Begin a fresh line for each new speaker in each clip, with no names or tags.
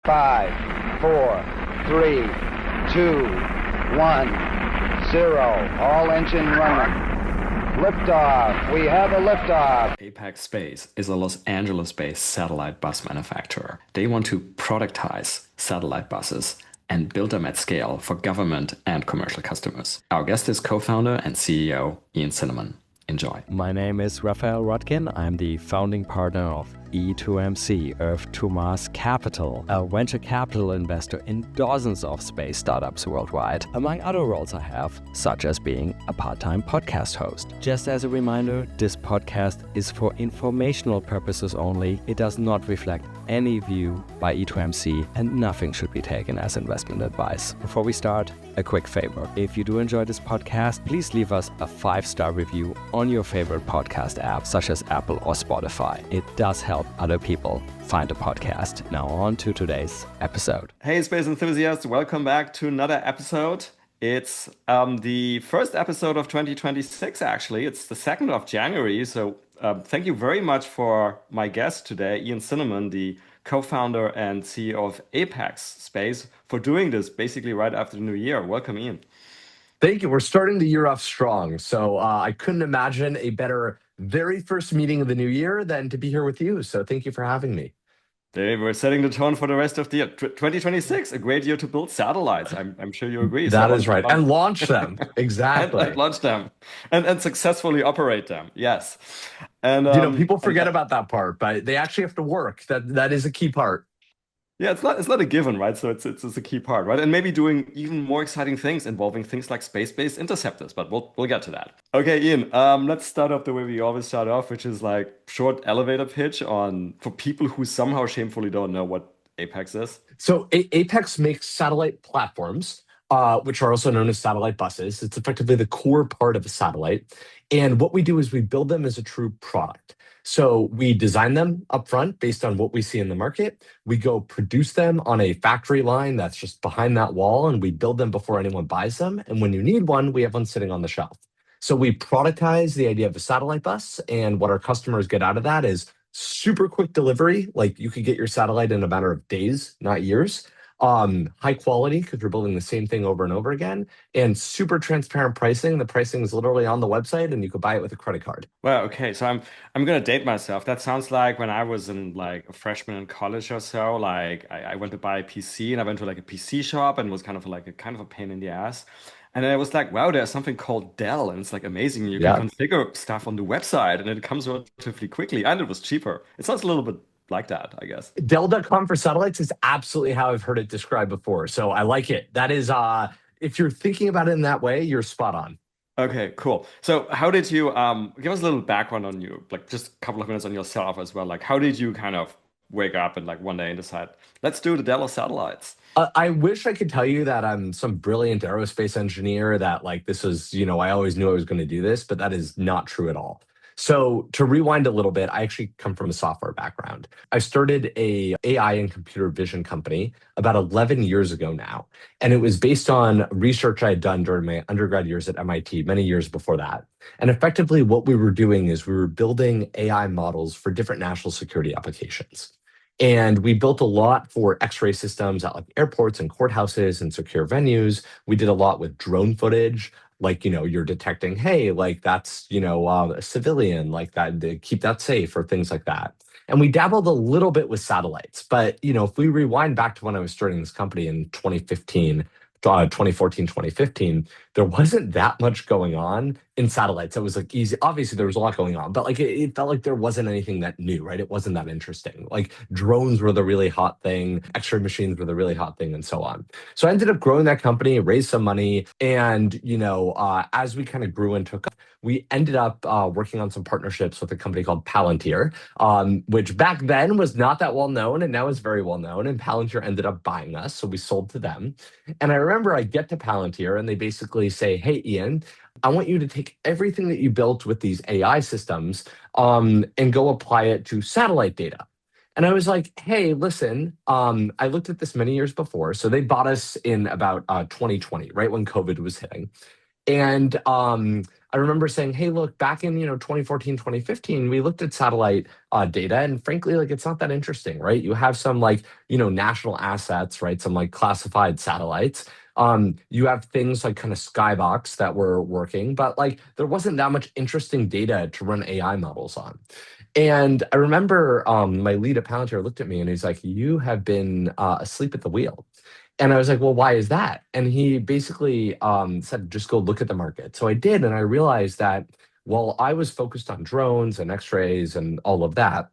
5, 4, 3, 2, 1, 0. All engine running. Liftoff. We have a liftoff.
Apex Space is a Los Angeles-based satellite bus manufacturer. They want to productize satellite buses and build them at scale for government and commercial customers. Our guest is co-founder and CEO Ian Cinnamon. Enjoy.
My name is Raphael Rodkin. I'm the founding partner of E2MC, Earth to Mars Capital, a venture capital investor in dozens of space startups worldwide, among other roles I have, such as being a part-time podcast host. Just as a reminder, this podcast is for informational purposes only. It does not reflect any view by E2MC, and nothing should be taken as investment advice. Before we start, a quick favor. If you do enjoy this podcast, please leave us a 5-star review on your favorite podcast app, such as Apple or Spotify. It does help other people find the podcast. Now on to today's episode.
Hey, space enthusiasts, welcome back to another episode. It's the first episode of 2026, actually. It's the 2nd of January. So thank you very much for my guest today, Ian Cinnamon, the co-founder and CEO of Apex Space, for doing this basically right after the new year. Welcome, Ian.
Thank you. We're starting the year off strong. So I couldn't imagine a better very first meeting of the new year than to be here with you. So thank you for having me.
We're setting the tone for the rest of the year. 2026, a great year to build satellites. I'm sure you agree.
That is right. And launch them. Exactly.
and launch them. And successfully operate them. Yes. And
people forget about that part, but they actually have to work. That is a key part.
Yeah, it's not a given, right? So it's a key part, right? And maybe doing even more exciting things involving things like space-based interceptors, but we'll get to that. Okay, Ian, let's start off the way we always start off, which is like short elevator pitch for people who somehow shamefully don't know what Apex is.
So Apex makes satellite platforms, which are also known as satellite buses. It's effectively the core part of a satellite. And what we do is we build them as a true product. So we design them upfront based on what we see in the market. We go produce them on a factory line that's just behind that wall, and we build them before anyone buys them. And when you need one, we have one sitting on the shelf. So we productize the idea of a satellite bus, and what our customers get out of that is super quick delivery. Like you could get your satellite in a matter of days, not years. High quality because we're building the same thing over and over again, and super transparent pricing. The pricing is literally on the website, and you could buy it with a credit card.
Well, okay, so I'm gonna date myself. That sounds like when I was in like a freshman in college or so. Like I went to buy a PC, and I went to like a PC shop, and it was kind of like a pain in the ass. And then I was like, wow, there's something called Dell, and it's like amazing. You can configure stuff on the website, and it comes relatively quickly, and it was cheaper. It sounds a little bit like that, I guess.
Dell.com for satellites is absolutely how I've heard it described before. So I like it. That is, if you're thinking about it in that way, you're spot on.
Okay, cool. So how did you, give us a little background on you, like just a couple of minutes on yourself as well. Like how did you kind of wake up and like one day and decide, let's do the Dell satellites?
I wish I could tell you that I'm some brilliant aerospace engineer that like this is, I always knew I was going to do this, but that is not true at all. So to rewind a little bit, I actually come from a software background. I started a AI and computer vision company about 11 years ago now. And it was based on research I had done during my undergrad years at MIT, many years before that. And effectively what we were doing is we were building AI models for different national security applications. And we built a lot for X-ray systems at like airports and courthouses and secure venues. We did a lot with drone footage. Like, you're detecting, hey, like that's, a civilian, like that, to keep that safe or things like that. And we dabbled a little bit with satellites. But, if we rewind back to when I was starting this company in 2014, 2015, there wasn't that much going on in satellites. It was like easy. Obviously, there was a lot going on, but like it felt like there wasn't anything that new, right? It wasn't that interesting. Like drones were the really hot thing, X-ray machines were the really hot thing, and so on. So I ended up growing that company, raised some money, and as we kind of grew and took off, we ended up working on some partnerships with a company called Palantir, which back then was not that well known, and now is very well known. And Palantir ended up buying us, so we sold to them. And I remember I get to Palantir, and they basically say, "Hey, Ian, I want you to take everything that you built with these AI systems and go apply it to satellite data." And I was like, hey, listen, I looked at this many years before. So they bought us in about 2020, right when COVID was hitting. And I remember saying, hey, look, back in 2014, 2015, we looked at satellite data, and frankly, like it's not that interesting, right? You have some like national assets, right? Some like classified satellites. You have things like kind of Skybox that were working, but like there wasn't that much interesting data to run AI models on. And I remember my lead at Palantir looked at me and he's like, "You have been asleep at the wheel." And I was like, "Well, why is that?" And he basically said, "Just go look at the market." So I did, and I realized that while I was focused on drones and X-rays and all of that,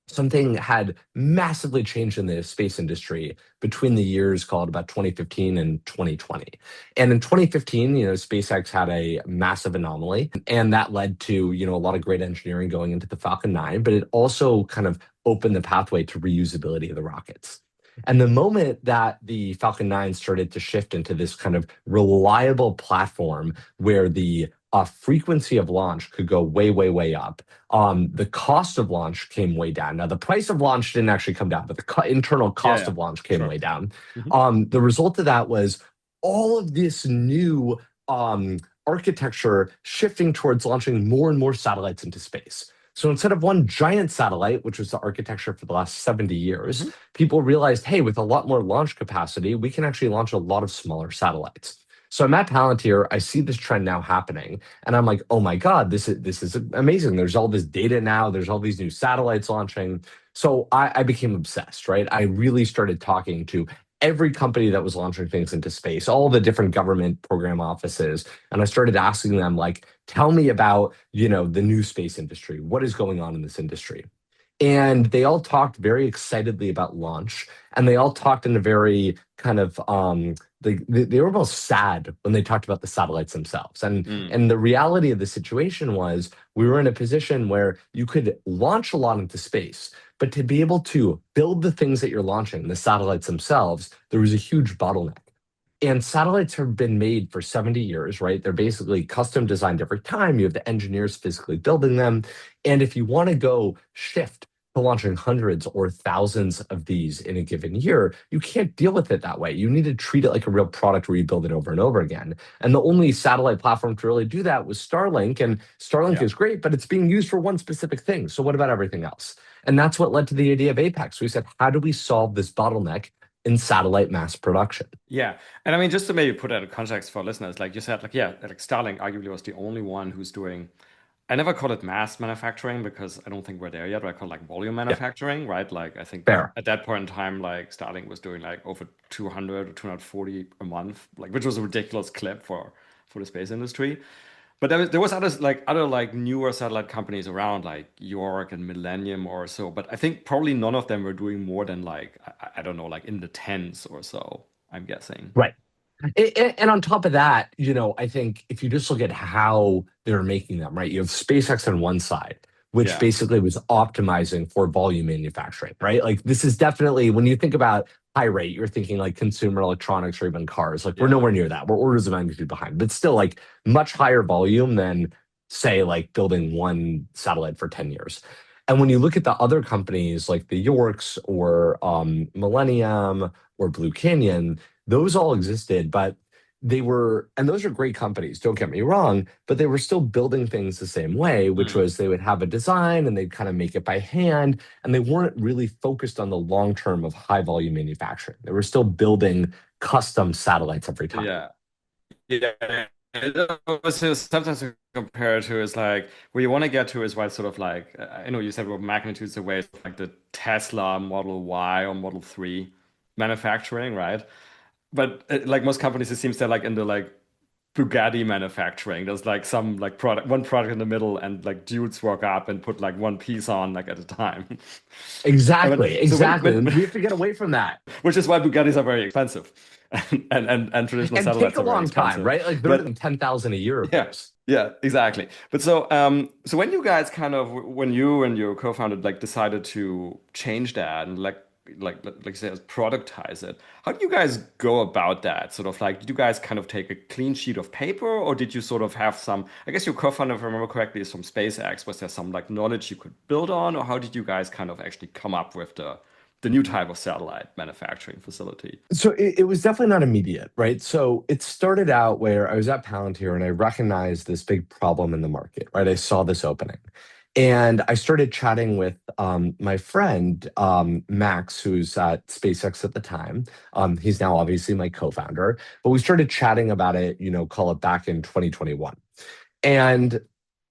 something had massively changed in the space industry between the years called about 2015 and 2020. And in 2015, SpaceX had a massive anomaly, and that led to, a lot of great engineering going into the Falcon 9, but it also kind of opened the pathway to reusability of the rockets. And the moment that the Falcon 9 started to shift into this kind of reliable platform where the frequency of launch could go way, way, way up. The cost of launch came way down. Now, the price of launch didn't actually come down, but the internal
Yeah,
cost
yeah,
of launch came
sure.
way down.
Hmm.
The result of that was all of this new architecture shifting towards launching more and more satellites into space. So instead of one giant satellite, which was the architecture for the last 70 years,
Hmm.
people realized, hey, with a lot more launch capacity, we can actually launch a lot of smaller satellites. So I'm at Palantir. I see this trend now happening, and I'm like, oh my god, this is amazing. There's all this data now. There's all these new satellites launching. So I became obsessed. Right, I really started talking to every company that was launching things into space, all the different government program offices, and I started asking them like, tell me about the new space industry. What is going on in this industry? And they all talked very excitedly about launch, and they all talked in a very kind of they were almost sad when they talked about the satellites themselves. and
Mm.
and the reality of the situation was we were in a position where you could launch a lot into space, but to be able to build the things that you're launching, the satellites themselves, there was a huge bottleneck. And satellites have been made for 70 years, right? They're basically custom designed every time. You have the engineers physically building them. And if you want to go shift to launching hundreds or thousands of these in a given year, you can't deal with it that way. You need to treat it like a real product where you build it over and over again. And the only satellite platform to really do that was Starlink. And Starlink
Yeah.
is great, but it's being used for one specific thing. So what about everything else? And that's what led to the idea of Apex. We said, how do we solve this bottleneck in satellite mass production?
Yeah. And I mean, just to maybe put that in context for listeners, like you said, like, yeah, like Starlink arguably was the only one who's doing, I never call it mass manufacturing because I don't think we're there yet, but I call it like volume
Yeah,
manufacturing, right? Like, I think
fair.
at that point in time, like Starlink was doing like over 200 or 240 a month, like, which was a ridiculous clip for the space industry. But there was other like newer satellite companies around like York and Millennium or so. But I think probably none of them were doing more than like I don't know, like in the tens or so, I'm guessing.
Right. And on top of that, I think if you just look at how they're making them, right? You have SpaceX on one side, which
Yeah.
basically was optimizing for volume manufacturing, right? Like this is definitely when you think about high rate, you're thinking like consumer electronics or even cars. Like we're
Yeah.
nowhere near that. We're orders of magnitude behind, but still like much higher volume than say like building one satellite for 10 years. And when you look at the other companies like the Yorks or Millennium or Blue Canyon, those all existed, but and those are great companies, don't get me wrong, but they were still building things the same way, which
Mm.
was they would have a design and they'd kind of make it by hand, and they weren't really focused on the long term of high volume manufacturing. They were still building custom satellites every time.
Yeah. Yeah. It was just sometimes we compare it to is like where you want to get to is why it's sort of like I know you said well magnitudes away, it's like the Tesla Model Y or Model 3 manufacturing, right? But like most companies, it seems they're like in the like Bugatti manufacturing. There's like some like product, one product in the middle, and like dudes walk up and put like one piece on like at a time. I mean,
Exactly,
so
exactly. And we have to get away from that
which is why Bugattis are very expensive, and traditional
and take
satellites
a
are very
long time,
expensive.
right? Like they're
But
doing 10,000 a year of
yeah,
those.
yeah, exactly. But so when you guys kind of when you and your co-founder like decided to change that and like you said, productize it, how do you guys go about that? Sort of like, did you guys kind of take a clean sheet of paper, or did you sort of have some? I guess your co-founder, if I remember correctly, is from SpaceX. Was there some like knowledge you could build on, or how did you guys kind of actually come up with the new type of satellite manufacturing facility?
So it was definitely not immediate, right? So it started out where I was at Palantir and I recognized this big problem in the market, right? I saw this opening. And I started chatting with my friend, Max, who's at SpaceX at the time. He's now obviously my co-founder, but we started chatting about it, call it back in 2021. And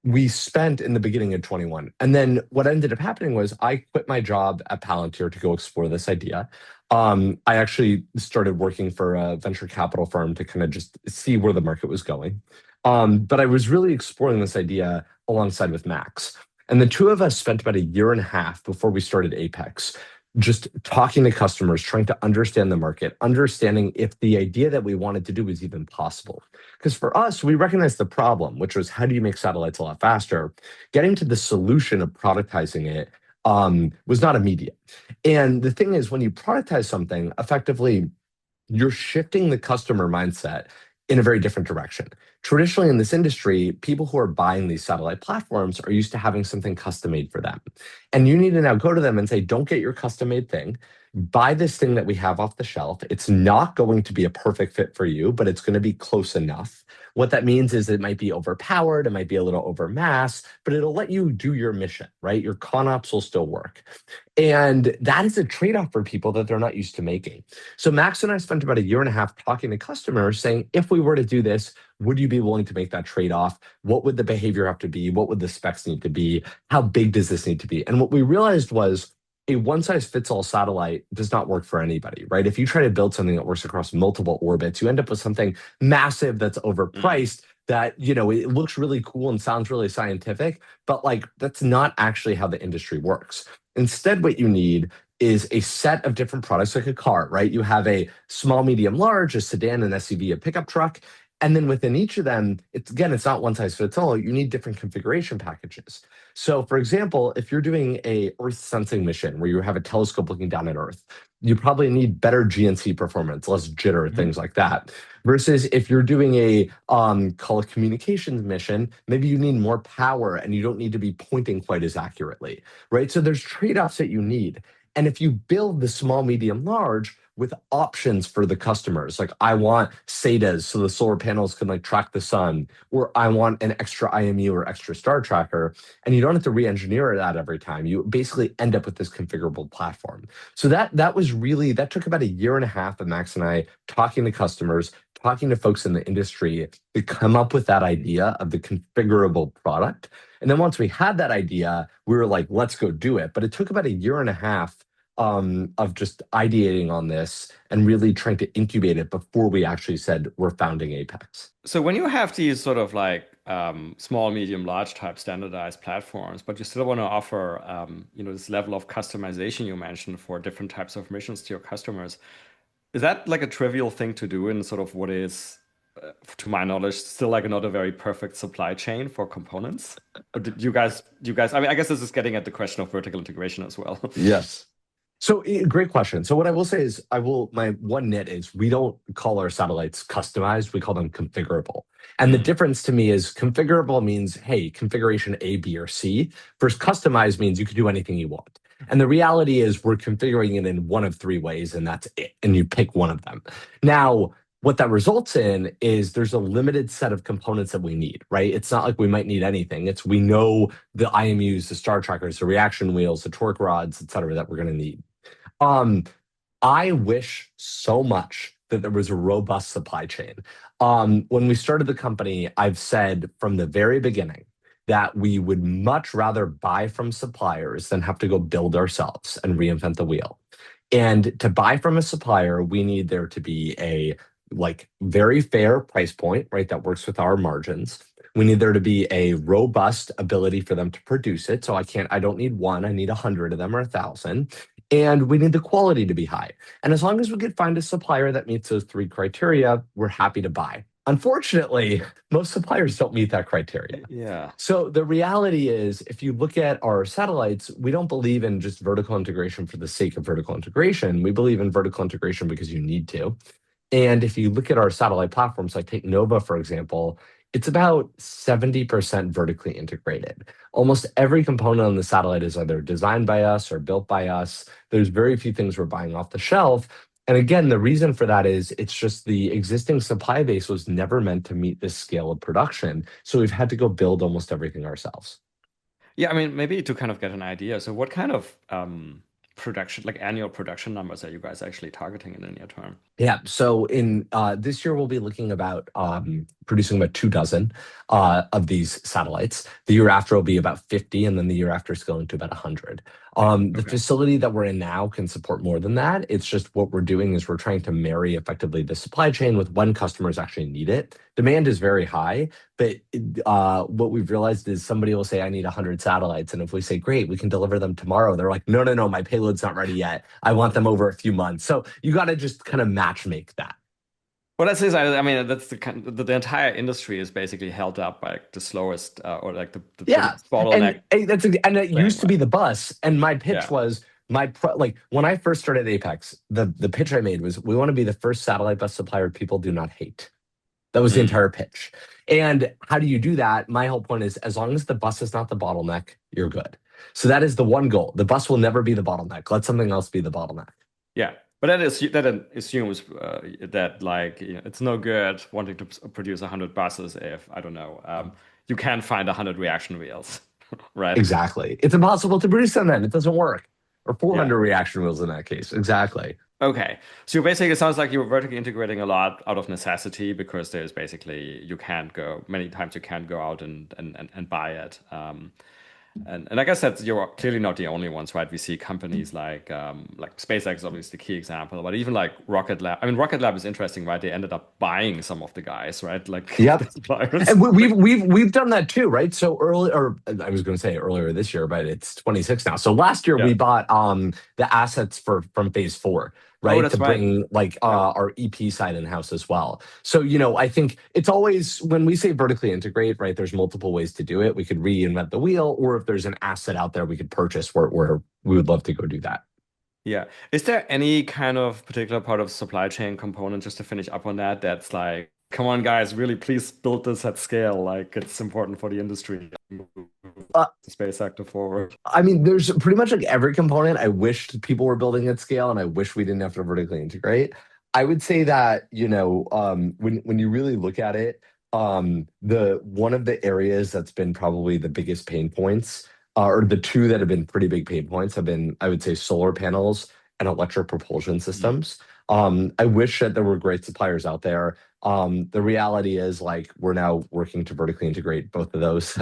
we spent in the beginning of 21. And then what ended up happening was I quit my job at Palantir to go explore this idea. I actually started working for a venture capital firm to kind of just see where the market was going. But I was really exploring this idea alongside with Max. And the two of us spent about a year and a half before we started Apex, just talking to customers, trying to understand the market, understanding if the idea that we wanted to do was even possible. Because for us, we recognized the problem, which was how do you make satellites a lot faster? Getting to the solution of productizing it was not immediate. And the thing is, when you productize something, effectively, you're shifting the customer mindset in a very different direction. Traditionally, in this industry, people who are buying these satellite platforms are used to having something custom made for them. And you need to now go to them and say, don't get your custom made thing. Buy this thing that we have off the shelf. It's not going to be a perfect fit for you, but it's going to be close enough. What that means is it might be overpowered, it might be a little overmass, but it'll let you do your mission, right? Your ConOps will still work. And that is a trade-off for people that they're not used to making. So Max and I spent about a year and a half talking to customers saying, if we were to do this, would you be willing to make that trade-off? What would the behavior have to be? What would the specs need to be? How big does this need to be? And what we realized was a one-size-fits-all satellite does not work for anybody, right? If you try to build something that works across multiple orbits, you end up with something massive that's overpriced that, it looks really cool and sounds really scientific, but like that's not actually how the industry works. Instead, what you need is a set of different products like a car, right? You have a small, medium, large, a sedan, an SUV, a pickup truck. And then within each of them, it's not one size fits all. You need different configuration packages. So for example, if you're doing a Earth sensing mission where you have a telescope looking down at Earth, you probably need better GNC performance, less jitter, things like that. Versus if you're doing a call it communications mission, maybe you need more power and you don't need to be pointing quite as accurately, right? So there's trade-offs that you need. And if you build the small, medium, large with options for the customers, like I want SATAs so the solar panels can like track the sun, or I want an extra IMU or extra star tracker, and you don't have to re-engineer that every time. You basically end up with this configurable platform. So that took about a year and a half of Max and I talking to customers, talking to folks in the industry to come up with that idea of the configurable product. And then once we had that idea, we were like, let's go do it. But it took about a year and a half of just ideating on this and really trying to incubate it before we actually said we're founding Apex.
So when you have these sort of like small, medium, large type standardized platforms, but you still want to offer this level of customization you mentioned for different types of missions to your customers, is that like a trivial thing to do in sort of what is, to my knowledge, still like not a very perfect supply chain for components? Or did you guys, I mean, I guess this is getting at the question of vertical integration as well.
Yes. So great question. So what I will say is my one nit is we don't call our satellites customized, we call them configurable. And the difference to me is configurable means, hey, configuration A, B, or C. Versus customized means you can do anything you want. And the reality is we're configuring it in one of three ways, and that's it. And you pick one of them. Now, what that results in is there's a limited set of components that we need, right? It's not like we might need anything. We know the IMUs, the star trackers, the reaction wheels, the torque rods, et cetera, that we're going to need. I wish so much that there was a robust supply chain. When we started the company, I've said from the very beginning that we would much rather buy from suppliers than have to go build ourselves and reinvent the wheel. And to buy from a supplier, we need there to be a very fair price point, right? That works with our margins. We need there to be a robust ability for them to produce it. So I don't need one, I need 100 of them or 1,000. And we need the quality to be high. And as long as we could find a supplier that meets those three criteria, we're happy to buy. Unfortunately, most suppliers don't meet that criteria.
Yeah.
So the reality is, if you look at our satellites, we don't believe in just vertical integration for the sake of vertical integration. We believe in vertical integration because you need to. And if you look at our satellite platforms, like take Nova, for example, It's about 70% vertically integrated. Almost every component on the satellite is either designed by us or built by us. There's very few things we're buying off the shelf. And again, the reason for that is it's just the existing supply base was never meant to meet this scale of production. So we've had to go build almost everything ourselves.
Yeah, I mean, maybe to kind of get an idea. So, what kind of production, like annual production numbers, are you guys actually targeting in the near term?
Yeah. So in this year, we'll be looking about producing about 2 dozen of these satellites. The year after will be about 50, and then the year after is going to about 100. The
Okay.
facility that we're in now can support more than that. It's just what we're doing is we're trying to marry effectively the supply chain with when customers actually need it. Demand is very high, but what we've realized is somebody will say, I need 100 satellites. And if we say, great, we can deliver them tomorrow, they're like, no, no, no, my payload's not ready yet. I want them over a few months. So you got to just kind of match make that.
Well, that's is. I mean, that's the kind. The entire industry is basically held up by like, the slowest or like the
Yeah.
biggest bottleneck
And it
thing,
used to be
right?
the bus. And my pitch
Yeah.
was like when I first started Apex, the pitch I made was we want to be the first satellite bus supplier people do not hate. That was the
Mm.
entire pitch. And how do you do that? My whole point is as long as the bus is not the bottleneck, you're good. So that is the one goal. The bus will never be the bottleneck. Let something else be the bottleneck.
Yeah, but that assumes that like it's no good wanting to produce 100 buses if I don't know you can't find 100 reaction wheels, right?
Exactly. It's impossible to produce them then. It doesn't work. Or
Yeah.
400 reaction wheels in that case. Exactly.
Okay. So basically, it sounds like you're vertically integrating a lot out of necessity because there's basically you can't go many times you can't go out and buy it. And I guess that you're clearly not the only ones, right? We see companies like SpaceX is obviously the key example, but even like Rocket Lab. I mean, Rocket Lab is interesting, right? They ended up buying some of the guys, right? Like the
Yep.
suppliers.
And we've done that too, right? So early, or I was going to say earlier this year, but it's 26 now. So last year we
Yeah.
bought the assets for from phase four,
Oh,
right? To
that's right.
bring like
Yeah.
our EP side in house as well. So I think it's always when we say vertically integrate, right? There's multiple ways to do it. We could reinvent the wheel, or if there's an asset out there we could purchase, where we would love to go do that.
Yeah. Is there any kind of particular part of supply chain component, just to finish up on that, that's like, come on, guys, really, please build this at scale. Like, it's important for the industry to move
Uh,
the space sector forward.
I mean, there's pretty much like every component I wish people were building at scale, and I wish we didn't have to vertically integrate. I would say that, when you really look at it, the one of the areas that's been probably the biggest pain points, or the two that have been pretty big pain points, have been, I would say, solar panels and electric propulsion
Mhm.
systems. I wish that there were great suppliers out there. The reality is, like, we're now working to vertically integrate both of those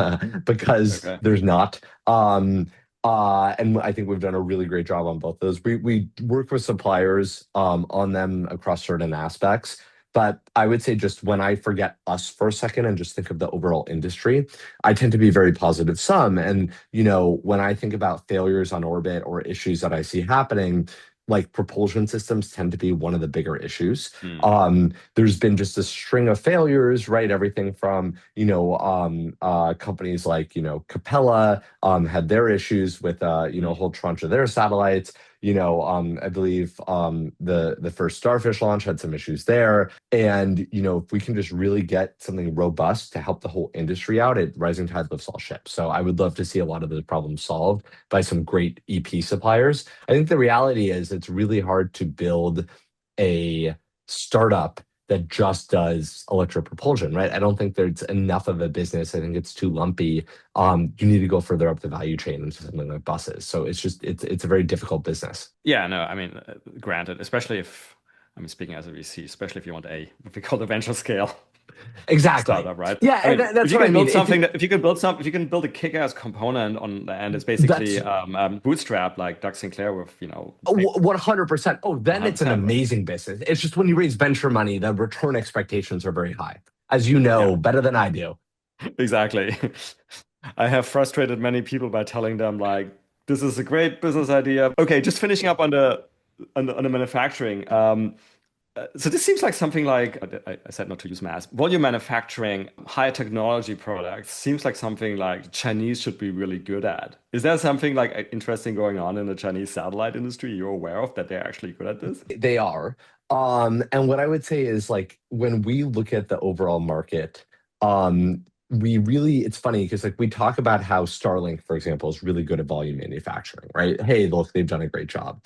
because
Okay.
there's not. And I think we've done a really great job on both those. We work with suppliers on them across certain aspects. But I would say just when I forget us for a second and just think of the overall industry, I tend to be very positive sum. And when I think about failures on orbit or issues that I see happening, like propulsion systems tend to be one of the bigger issues.
Mm.
There's been just a string of failures, right? Everything from companies like Capella had their issues with a
Mm.
whole tranche of their satellites. I believe the first Starfish launch had some issues there. And if we can just really get something robust to help the whole industry out, it rising tide lifts all ships. So I would love to see a lot of those problems solved by some great EP suppliers. I think the reality is it's really hard to build a startup that just does electric propulsion, right? I don't think there's enough of a business. I think it's too lumpy. You need to go further up the value chain into something like buses. So it's a very difficult business.
Yeah, no, I mean, granted, especially if, I mean, speaking as a VC, especially if you want what we call the venture scale
Exactly.
startup, right?
Yeah,
I
and
mean, if
that's
you
what I
can
mean.
build something that, if you can build a kick-ass component on the end, it's basically
That's
bootstrap like Doug Sinclair with,
100%. Oh, then it's an
100%, right?
amazing business. It's just when you raise venture money, the return expectations are very high, as you
Yeah,
know better than I do.
exactly. I have frustrated many people by telling them like, this is a great business idea. Okay, just finishing up on the manufacturing. So this seems like something like I said not to use mass volume manufacturing, high technology products seems like something like the Chinese should be really good at. Is there something like interesting going on in the Chinese satellite industry you're aware of that they're actually good at this?
They are. And what I would say is, like, when we look at the overall market, It's funny because like we talk about how Starlink, for example, is really good at volume manufacturing, right? Hey, look, they've done a great job.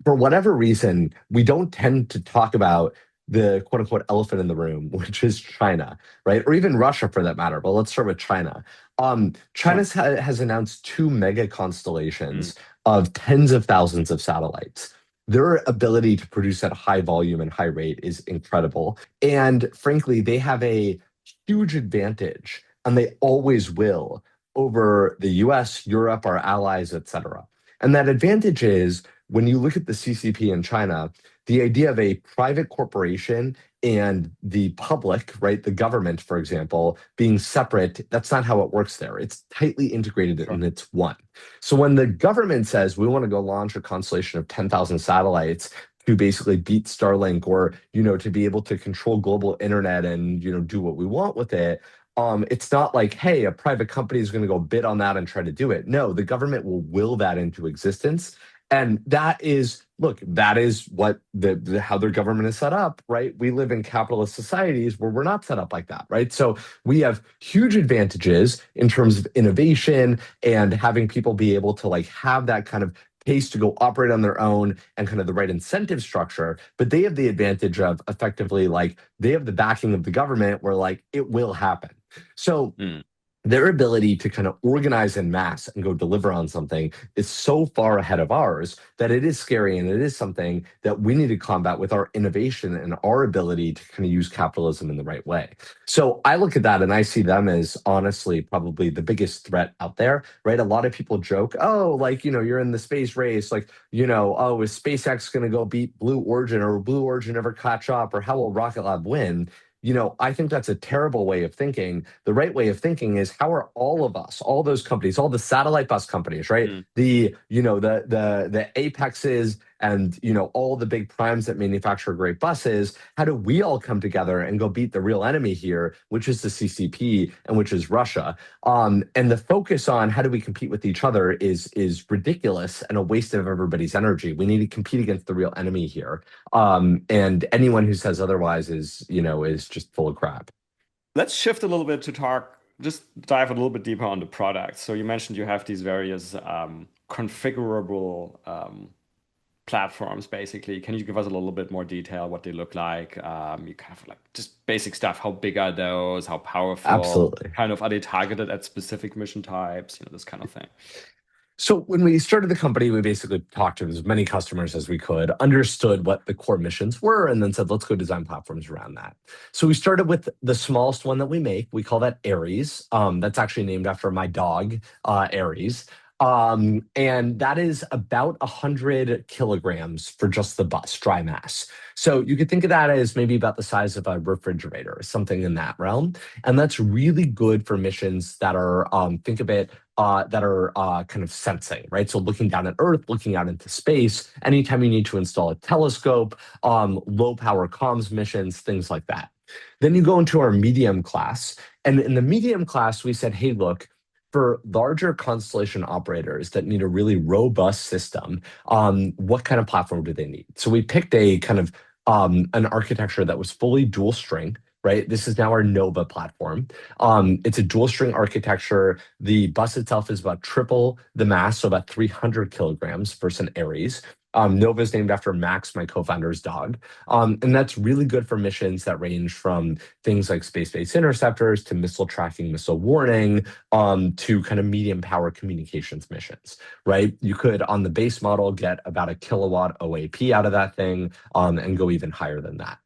For whatever reason, we don't tend to talk about the quote unquote elephant in the room, which is China, right? Or even Russia for that matter. But let's start with China.
Sure.
Has announced two mega constellations
Mm,
of tens of thousands of satellites. Their ability to produce at high volume and high rate is incredible. And frankly, they have a huge advantage, and they always will, over the US, Europe, our allies, etc. And that advantage is when you look at the CCP in China, the idea of a private corporation and the public, right, the government, for example, being separate, that's not how it works there. It's tightly integrated
sure.
and it's one. So when the government says we want to go launch a constellation of 10,000 satellites to basically beat Starlink or, to be able to control global internet and, do what we want with it, it's not like, hey, a private company is going to go bid on that and try to do it. No, the government will that into existence. And that is, look, that is what how their government is set up, right? We live in capitalist societies where we're not set up like that, right? So we have huge advantages in terms of innovation and having people be able to like have that kind of pace to go operate on their own and kind of the right incentive structure. But they have the advantage of effectively like they have the backing of the government where like it will happen. So
Mm.
their ability to kind of organize en masse and go deliver on something is so far ahead of ours that it is scary, and it is something that we need to combat with our innovation and our ability to kind of use capitalism in the right way. So I look at that and I see them as honestly probably the biggest threat out there, right? A lot of people joke, oh, like, you're in the space race, like, oh, is SpaceX going to go beat Blue Origin, or will Blue Origin ever catch up, or how will Rocket Lab win? I think that's a terrible way of thinking. The right way of thinking is how are all of us, all those companies, all the satellite bus companies, right?
Mm.
The Apexes and all the big primes that manufacture great buses. How do we all come together and go beat the real enemy here, which is the CCP and which is Russia? And the focus on how do we compete with each other is ridiculous and a waste of everybody's energy. We need to compete against the real enemy here. And anyone who says otherwise is just full of crap.
Let's shift a little bit to talk, just dive a little bit deeper on the product. So you mentioned you have these various configurable platforms, basically. Can you give us a little bit more detail what they look like? You kind of like just basic stuff. How big are those? How powerful?
Absolutely.
Kind of are they targeted at specific mission types? This kind of thing.
So when we started the company, we basically talked to as many customers as we could, understood what the core missions were, and then said, let's go design platforms around that. So we started with the smallest one that we make. We call that Aries. That's actually named after my dog, Aries. And that is about 100 kilograms for just the bus, dry mass. So you could think of that as maybe about the size of a refrigerator or something in that realm. And that's really good for missions that are, think of it, that are kind of sensing, right? So looking down at Earth, looking out into space, anytime you need to install a telescope, low power comms missions, things like that. Then you go into our medium class. And in the medium class, we said, hey, look, for larger constellation operators that need a really robust system, what kind of platform do they need? So we picked a kind of an architecture that was fully dual string, right? This is now our Nova platform. It's a dual string architecture. The bus itself is about triple the mass, so about 300 kilograms versus an Aries. Nova is named after Max, my co-founder's dog. And that's really good for missions that range from things like space-based interceptors to missile tracking, missile warning, to kind of medium power communications missions, right? You could, on the base model, get about a kilowatt OAP out of that thing, and go even higher than that.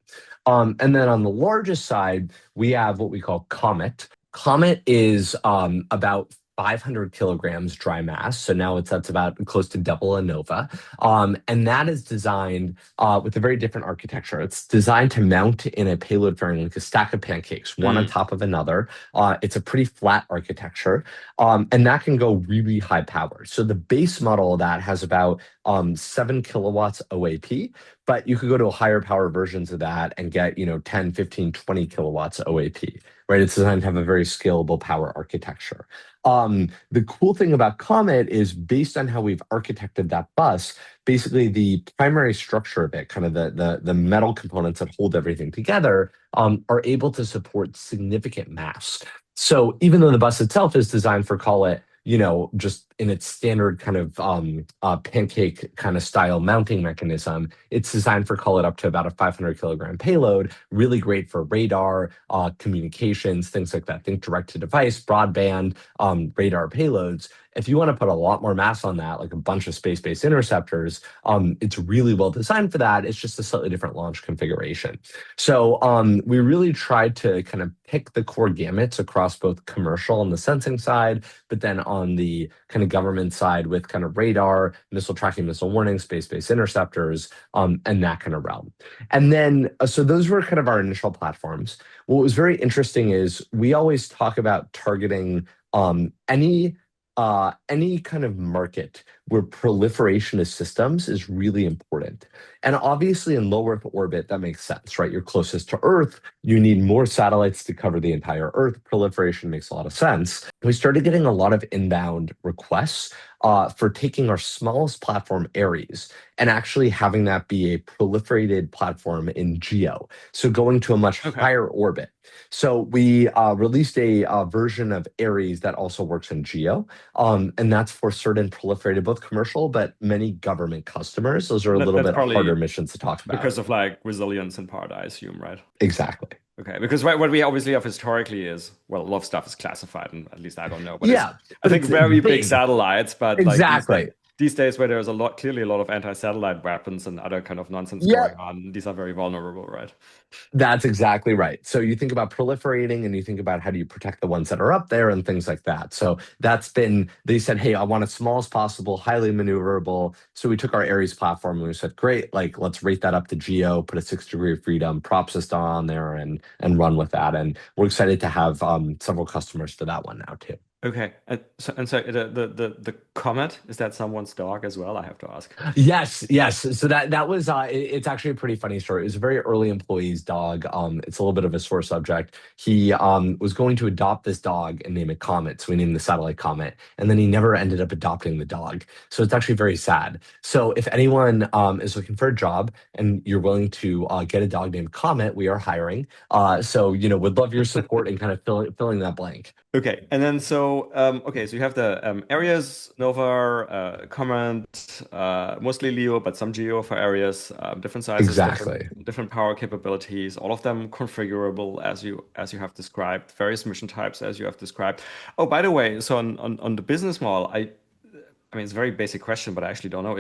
And then on the largest side, we have what we call Comet. Comet is about 500 kilograms dry mass. So now that's about close to double a Nova. And that is designed with a very different architecture. It's designed to mount in a payload fairing like a stack of pancakes, one on
Mm.
top of another. It's a pretty flat architecture. And that can go really high power. So the base model of that has about 7 kilowatts OAP. but you could go to higher power versions of that and get, 10, 15, 20 kilowatts OAP, right? It's designed to have a very scalable power architecture. The cool thing about Comet is based on how we've architected that bus, basically the primary structure of it, kind of the metal components that hold everything together, are able to support significant mass. So even though the bus itself is designed for, call it, just in its standard kind of pancake kind of style mounting mechanism, it's designed for, call it, up to about a 500 kilogram payload. Really great for radar, communications, things like that. Think direct to device, broadband, radar payloads. If you want to put a lot more mass on that, like a bunch of space-based interceptors, it's really well designed for that. It's just a slightly different launch configuration. So we really tried to kind of pick the core gamuts across both commercial on the sensing side, but then on the kind of government side with kind of radar, missile tracking, missile warning, space-based interceptors, and that kind of realm. And then, so those were kind of our initial platforms. What was very interesting is we always talk about targeting any kind of market where proliferation of systems is really important. And obviously in low Earth orbit, that makes sense, right? You're closest to Earth. You need more satellites to cover the entire Earth. Proliferation makes a lot of sense. We started getting a lot of inbound requests for taking our smallest platform, Ares, and actually having that be a proliferated platform in GEO. So going to a much higher orbit. So we released a version of Ares that also works in GEO, and that's for certain proliferated, both commercial, but many government customers. Those are a little bit harder missions to talk about.
Because of like resilience in part, I assume, right?
Exactly.
Okay, because what we obviously have historically is, well, a lot of stuff is classified, and at least I don't know. But
yeah,
I think very big satellites, but
exactly.
Like these days where there's clearly a lot of anti-satellite weapons and other kind of nonsense going on, these are very vulnerable, right?
That's exactly right. So you think about proliferating and you think about how do you protect the ones that are up there and things like that. So they said, hey, I want it small as possible, highly maneuverable. So we took our Ares platform and we said, great, like let's rate that up to GEO, put a 6 degree of freedom prop system on there and run with that. And we're excited to have several customers for that one now too.
Okay, so the Comet, is that someone's dog as well? I have to ask.
Yes. So that was it's actually a pretty funny story. It was a very early employee's dog. It's a little bit of a sore subject. He was going to adopt this dog and name it Comet, so we named the satellite Comet, and then he never ended up adopting the dog. So it's actually very sad. So if anyone is looking for a job and you're willing to get a dog named Comet, we are hiring. So would love your support in kind of filling that blank.
Okay, and then so you have the Ares, Nova, Comet, mostly LEO, but some GEO for Ares, different sizes,
Exactly.
different power capabilities, all of them configurable as you have described, various mission types as you have described. Oh, by the way, so on the business model, I mean it's a very basic question, but I actually don't know.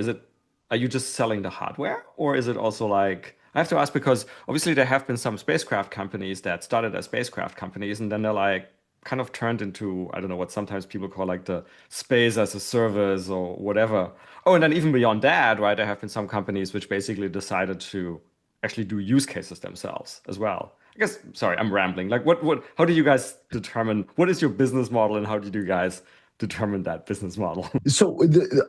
Are you just selling the hardware, or is it also like I have to ask because obviously there have been some spacecraft companies that started as spacecraft companies and then they're like kind of turned into, I don't know, what sometimes people call like the space as a service or whatever. Oh, and then even beyond that, right, there have been some companies which basically decided to actually do use cases themselves as well. I guess, sorry, I'm rambling. Like how do you guys determine what is your business model and how do you guys determine that business model?
So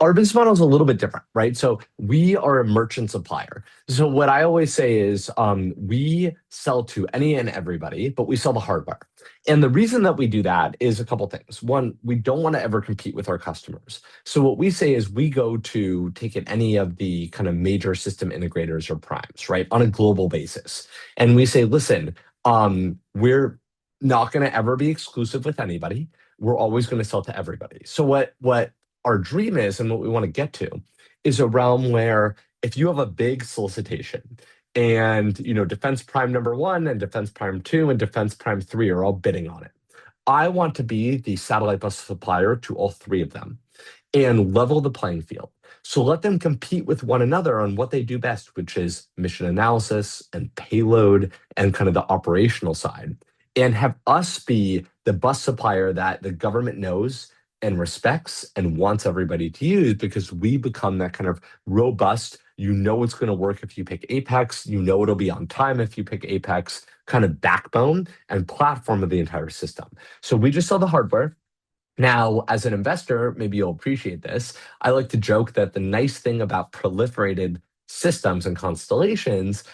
our business model is a little bit different, right? So we are a merchant supplier. So what I always say is we sell to any and everybody, but we sell the hardware. And the reason that we do that is a couple things. One, we don't want to ever compete with our customers. So what we say is we go to take it any of the kind of major system integrators or primes, right, on a global basis. And we say, listen, we're not going to ever be exclusive with anybody. We're always going to sell to everybody. So what our dream is and what we want to get to is a realm where if you have a big solicitation and defense prime number 1 and defense prime 2 and defense prime 3 are all bidding on it, I want to be the satellite bus supplier to all 3 of them and level the playing field. So let them compete with one another on what they do best, which is mission analysis and payload and kind of the operational side, and have us be the bus supplier that the government knows and respects and wants everybody to use because we become that kind of robust, it's going to work if you pick Apex, it'll be on time if you pick Apex, kind of backbone and platform of the entire system. So we just sell the hardware. Now, as an investor, maybe you'll appreciate this. I like to joke that the nice thing about proliferated systems and constellations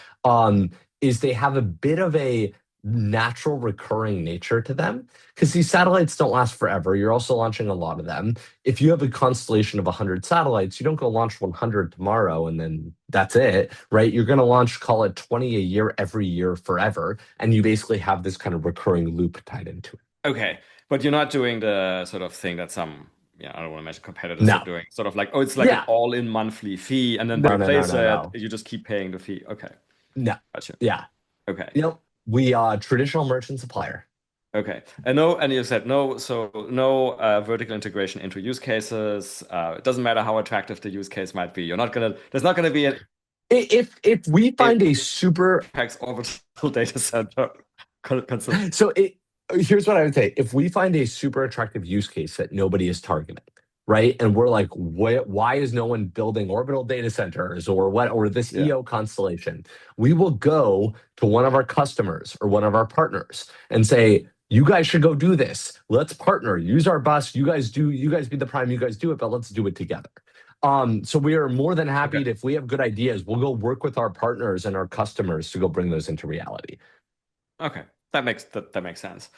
is they have a bit of a natural recurring nature to them because these satellites don't last forever. You're also launching a lot of them. If you have a constellation of 100 satellites, you don't go launch 100 tomorrow and then that's it, right? You're going to launch, call it 20 a year every year forever. And you basically have this kind of recurring loop tied into it.
Okay, but you're not doing the sort of thing that some, yeah, I don't want to mention competitors are
No.
doing. Sort of like, oh, it's like an
Yeah.
all-in monthly fee, and then to
No, no, no,
replace
no,
it,
no.
you just keep paying the fee. Okay,
No.
gotcha.
Yeah.
Okay.
We traditional merchant supplier.
Okay. And no, and you said no, so no vertical integration into use cases. It doesn't matter how attractive the use case might be. There's not gonna be an
If we find a super
Apex orbital data center.
so here's what I would say. If we find a super attractive use case that nobody is targeting, right? And we're like, why is no one building orbital data centers or this
Yeah.
EO constellation? We will go to one of our customers or one of our partners and say, you guys should go do this. Let's partner. Use our bus. You guys be the prime, you guys do it, but let's do it together. So we are more than happy to, if we have good ideas, we'll go work with our partners and our customers to go bring those into reality.
Okay, that makes sense.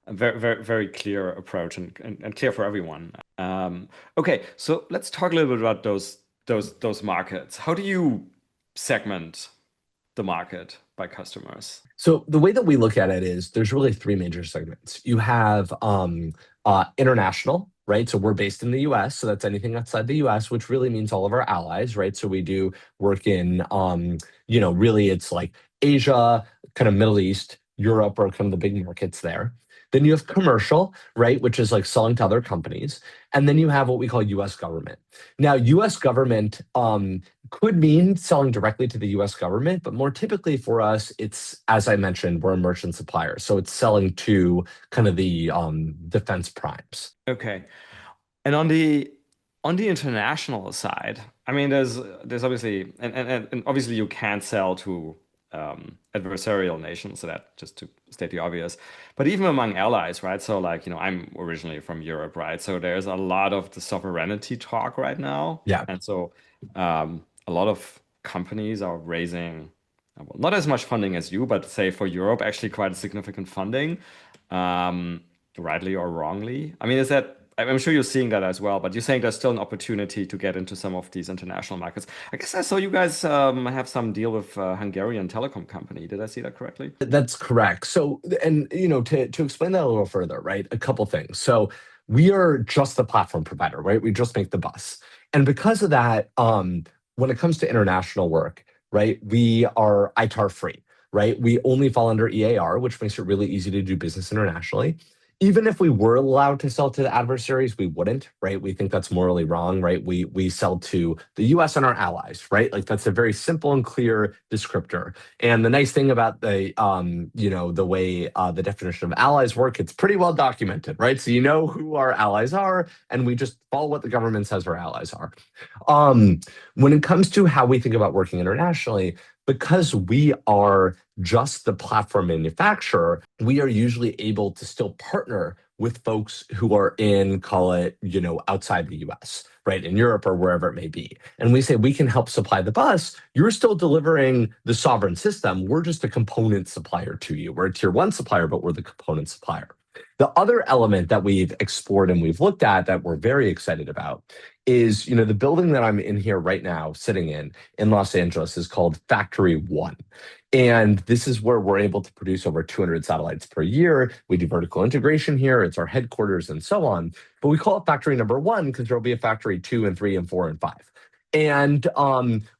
A very, very, very clear approach and clear for everyone. Okay, so let's talk a little bit about those markets. How do you segment the market by customers?
So the way that we look at it is there's really three major segments. You have international, right? So we're based in the US, so that's anything outside the US, which really means all of our allies, right? So we do work in really it's like Asia, kind of Middle East, Europe are kind of the big markets there. Then you have commercial, right, which is like selling to other companies. And then you have what we call US government. Now, US government could mean selling directly to the US government, but more typically for us, it's, as I mentioned, we're a merchant supplier. So it's selling to kind of the defense primes.
Okay. And on the international side, I mean, there's obviously, and obviously you can't sell to adversarial nations, so that just to state the obvious, but even among allies, right? So like, I'm originally from Europe, right? So there's a lot of the sovereignty talk right now.
Yeah.
And so a lot of companies are raising, well, not as much funding as you, but say for Europe, actually quite significant funding, rightly or wrongly. I mean, I'm sure you're seeing that as well, but you're saying there's still an opportunity to get into some of these international markets. I guess I saw you guys have some deal with a Hungarian telecom company. Did I see that correctly?
That's correct. So, and to explain that a little further, right? A couple things. So we are just the platform provider, right? We just make the bus. And because of that, when it comes to international work, right, we are ITAR free, right? We only fall under EAR, which makes it really easy to do business internationally. Even if we were allowed to sell to the adversaries, we wouldn't, right? We think that's morally wrong, right? We sell to the US and our allies, right? Like that's a very simple and clear descriptor. And the nice thing about the the way the definition of allies work, it's pretty well documented, right? So you know who our allies are, and we just follow what the government says our allies are. When it comes to how we think about working internationally, because we are just the platform manufacturer, we are usually able to still partner with folks who are in, call it, outside the US, right? In Europe or wherever it may be. And we say, we can help supply the bus. You're still delivering the sovereign system. We're just a component supplier to you. We're a tier one supplier, but we're the component supplier. The other element that we've explored and we've looked at that we're very excited about is, the building that I'm in here right now, sitting in Los Angeles, is called Factory One. And this is where we're able to produce over 200 satellites per year. We do vertical integration here. It's our headquarters and so on. But we call it Factory Number One because there'll be a Factory 2 and 3 and 4 and 5. And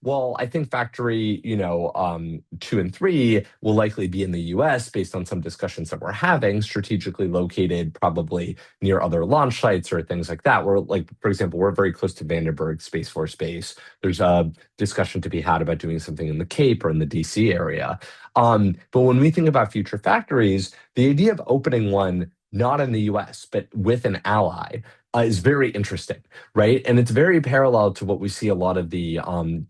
well, I think Factory 2 and 3 will likely be in the US based on some discussions that we're having, strategically located probably near other launch sites or things like that. We're like, for example, we're very close to Vandenberg Space Force Base. There's a discussion to be had about doing something in the Cape or in the DC area. But when we think about future factories, the idea of opening one not in the US, but with an ally, is very interesting, right? And it's very parallel to what we see a lot of the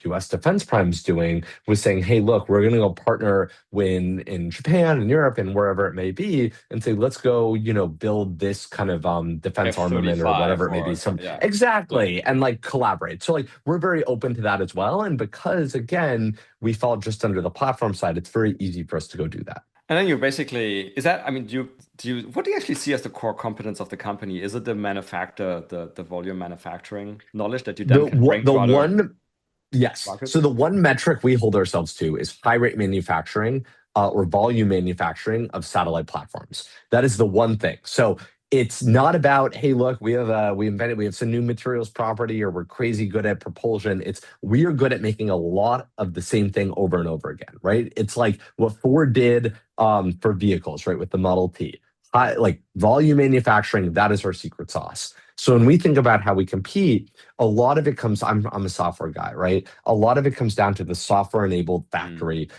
US defense primes doing, with saying, hey, look, we're going to go partner in Japan and Europe and wherever it may be, and say, let's go, build this kind of defense armament or
F-35
whatever it may be.
or
Some
yeah.
exactly, and like collaborate. So like we're very open to that as well. And because again, we fall just under the platform side, it's very easy for us to go do that.
And then you basically, is that, I mean, what do you actually see as the core competence of the company? Is it the the volume manufacturing knowledge that you then can bring
The
to other
one Yes. So
markets?
the one metric we hold ourselves to is high rate manufacturing or volume manufacturing of satellite platforms. That is the one thing. So it's not about, hey, look, we have some new materials property, or we're crazy good at propulsion. It's we are good at making a lot of the same thing over and over again, right? It's like what Ford did for vehicles, right, with the Model T. Like volume manufacturing, that is our secret sauce. So when we think about how we compete, a lot of it comes, I'm a software guy, right? A lot of it comes down to the software enabled factory,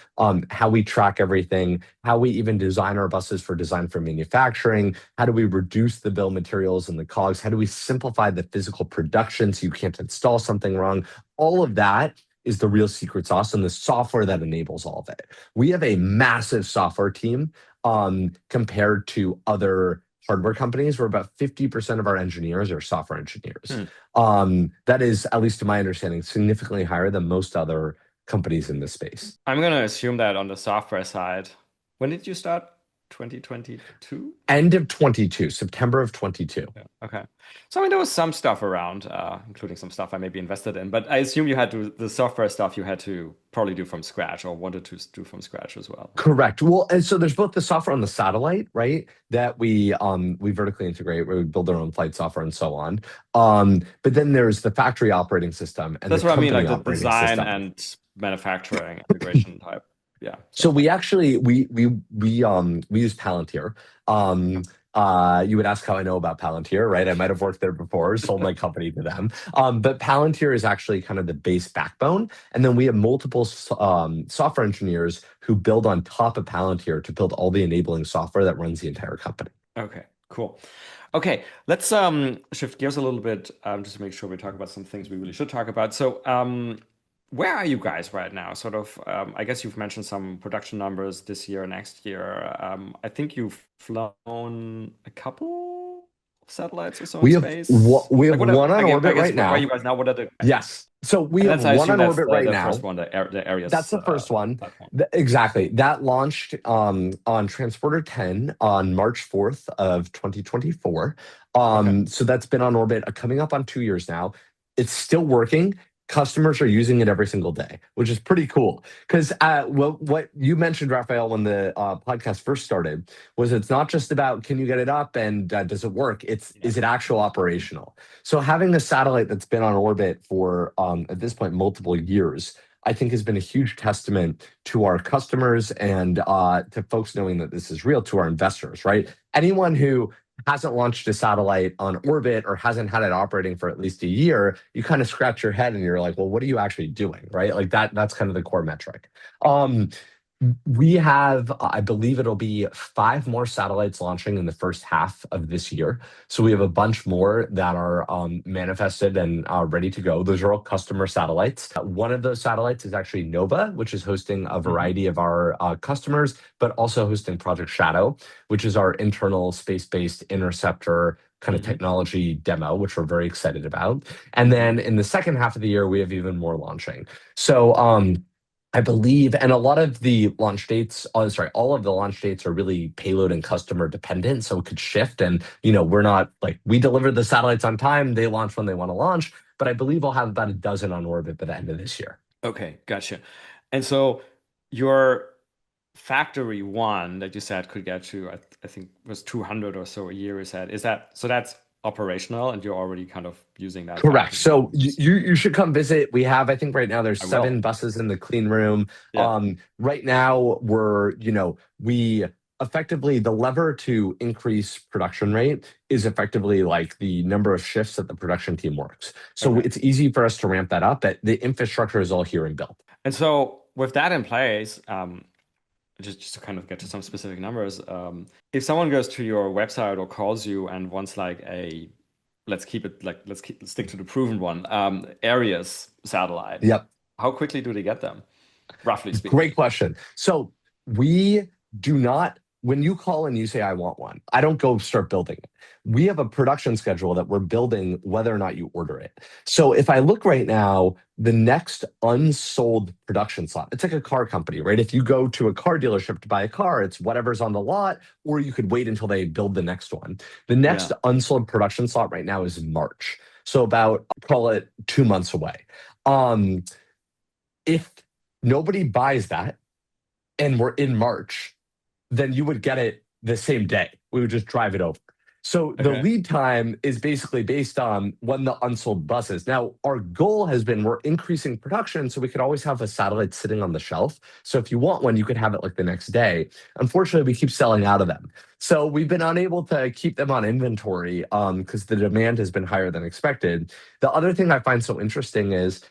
how we track everything, how we even design our buses for design for manufacturing, how do we reduce the bill of materials and the cogs, how do we simplify the physical production so you can't install something wrong. All of that is the real secret sauce and the software that enables all of it. We have a massive software team compared to other hardware companies, where about 50% of our engineers are software engineers. That is, at least to my understanding, significantly higher than most other companies in this space.
I'm going to assume that on the software side, when did you start? 2022?
End of 22, September of 22.
Yeah. Okay. So I mean, there was some stuff around, including some stuff I maybe invested in, but I assume you had to, the software stuff you had to probably do from scratch or wanted to do from scratch as well.
Correct. Well, and so there's both the software on the satellite, right? That we vertically integrate, where we build our own flight software and so on. But then there's the factory operating system and
That's
the
what I mean,
company
like the
operating
design
system.
and manufacturing integration type. Yeah.
So we actually we use Palantir. You would ask how I know about Palantir, right? I might have worked there before, sold my company to them. But Palantir is actually kind of the base backbone, and then we have multiple software engineers who build on top of Palantir to build all the enabling software that runs the entire company.
Okay, cool. Okay, let's shift gears a little bit, just to make sure we talk about some things we really should talk about. So, where are you guys right now? Sort of, I guess you've mentioned some production numbers this year, next year. I think you've flown a couple of satellites or so in
We have
space.
we have
Like,
one on
I
orbit
guess
right
where are
now.
you guys now? What are the
Yes. So we
and
have
that's, I
one
assume
on
that's
orbit right
the
now.
first one, the Arius
That's the first one.
platform.
Exactly. That launched on Transporter 10 on March 4th of 2024.
Okay.
So that's been on orbit coming up on 2 years now. It's still working. Customers are using it every single day, which is pretty cool. Because what you mentioned, Raphael, when the podcast first started, was it's not just about can you get it up and does it work? It's
Yeah.
is it actual operational? So having a satellite that's been on orbit for at this point multiple years, I think has been a huge testament to our customers and to folks knowing that this is real, to our investors, right? Anyone who hasn't launched a satellite on orbit or hasn't had it operating for at least a year, you kind of scratch your head and you're like, well, what are you actually doing, right? Like that's kind of the core metric. We have, I believe it'll be 5 more satellites launching in the first half of this year. So we have a bunch more that are manifested and ready to go. Those are all customer satellites. One of those satellites is actually Nova, which is hosting a variety of our customers, but also hosting Project Shadow, which is our internal space-based interceptor kind of technology demo, which we're very excited about. And then in the second half of the year, we have even more launching. So I believe, and a lot of the launch dates, all of the launch dates are really payload and customer dependent, so it could shift. And, we're not like, we deliver the satellites on time, they launch when they want to launch, but I believe we'll have about a dozen on orbit by the end of this year.
Okay, gotcha. And so your factory one that you said could get to, I think was 200 or so a year, you said, so that's operational and you're already kind of using that
Correct.
factory?
So you should come visit. We have, I think right now there's
I will.
7 buses in the clean room.
Yeah.
Right now we effectively, the lever to increase production rate is effectively like the number of shifts that the production team works. So
Okay.
it's easy for us to ramp that up. That the infrastructure is all here and built.
And so with that in place, just to kind of get to some specific numbers, if someone goes to your website or calls you and wants like let's stick to the proven one, Aries satellite.
Yep.
How quickly do they get them, roughly speaking?
Great question. So we do not, when you call and you say, I want one, I don't go start building it. We have a production schedule that we're building whether or not you order it. So if I look right now, the next unsold production slot, it's like a car company, right? If you go to a car dealership to buy a car, it's whatever's on the lot, or you could wait until they build the next one. The next unsold production slot right now is March. So about, call it 2 months away. If nobody buys that and we're in March, then you would get it the same day. We would just drive it over. So the lead time is basically based on when the unsold bus is. Now, our goal has been we're increasing production so we could always have a satellite sitting on the shelf. So if you want one, you could have it like the next day. Unfortunately, we keep selling out of them. So we've been unable to keep them on inventory because the demand has been higher than expected. The other thing I find so interesting is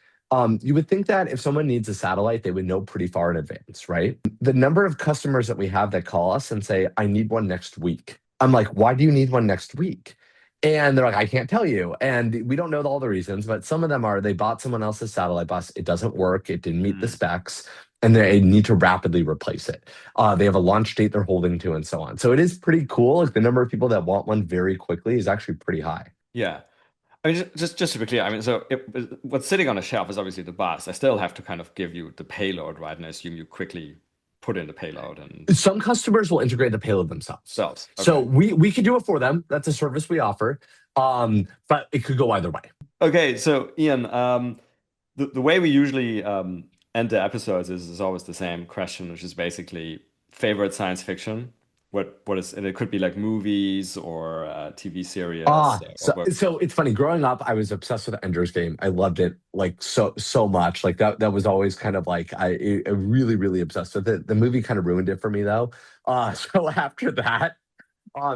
you would think that if someone needs a satellite, they would know pretty far in advance, right? The number of customers that we have that call us and say, I need one next week. I'm like, why do you need one next week? And they're like, I can't tell you. And we don't know all the reasons, but some of them are they bought someone else's satellite bus. It doesn't work. It didn't meet the specs. And they need to rapidly replace it. They have a launch date they're holding to and so on. So it is pretty cool. Like the number of people that want one very quickly is actually pretty high.
Yeah. I mean, just to be clear, I mean, so what's sitting on a shelf is obviously the bus. I still have to kind of give you the payload, right? And I assume you quickly put in the payload. And
some customers will integrate the payload themselves.
Okay.
So we could do it for them. That's a service we offer. But it could go either way.
Okay, so Ian, the way we usually end the episodes is always the same question, which is basically favorite science fiction. What is, and it could be like movies or TV series.
So it's funny. Growing up, I was obsessed with Ender's Game. I loved it like so much. Like that was always kind of like I really, really obsessed with it. The movie kind of ruined it for me though. So after that,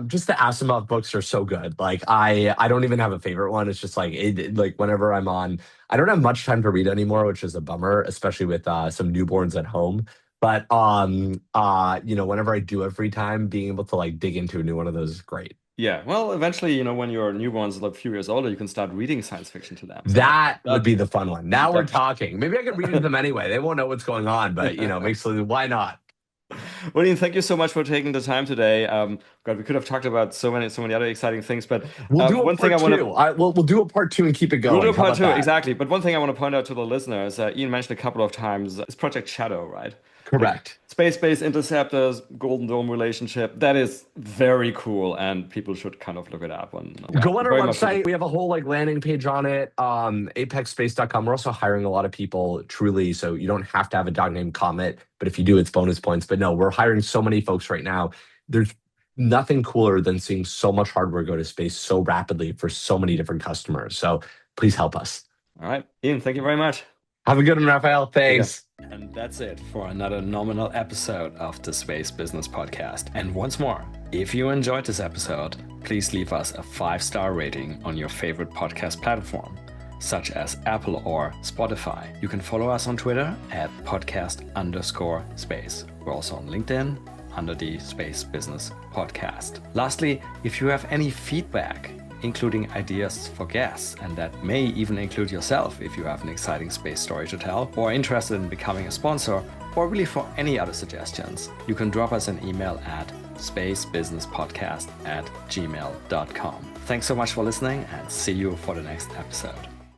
just the Asimov books are so good. Like I don't even have a favorite one. It's just like like whenever I'm on, I don't have much time to read anymore, which is a bummer, especially with some newborns at home. But whenever I do have free time, being able to like dig into a new one of those is great.
Yeah, well, eventually, when your newborns are a few years older, you can start reading science fiction to them. So
that would be the fun one. Now we're talking.Maybe I can read it to them anyway. They won't know what's going on, but why not?
Well, Ian, thank you so much for taking the time today. God, we could have talked about so many other exciting things, but
we'll do a part two. We'll do a part two and keep it going.
We'll do a part two, exactly. But one thing I want to point out to the listeners, Ian mentioned a couple of times, is Project Shadow, right?
Correct.
Space-based interceptors, Golden Dome relationship. That is very cool, and people should kind of look it up.
Go on our website. We have a whole like landing page on it. apexspace.com. We're also hiring a lot of people, truly. So you don't have to have a dog named Comet, but if you do, it's bonus points. But no, we're hiring so many folks right now. There's nothing cooler than seeing so much hardware go to space so rapidly for so many different customers. So please help us.
All right, Ian, thank you very much.
Have a good one, Raphael. Thanks.
Yeah. And that's it for another nominal episode of the Space Business Podcast. And once more, if you enjoyed this episode, please leave us a 5-star rating on your favorite podcast platform, such as Apple or Spotify. You can follow us on Twitter at podcast_space. We're also on LinkedIn under the Space Business Podcast. Lastly, if you have any feedback, including ideas for guests, and that may even include yourself if you have an exciting space story to tell, or interested in becoming a sponsor, or really for any other suggestions, you can drop us an email at spacebusinesspodcast@gmail.com. Thanks so much for listening, and see you for the next episode.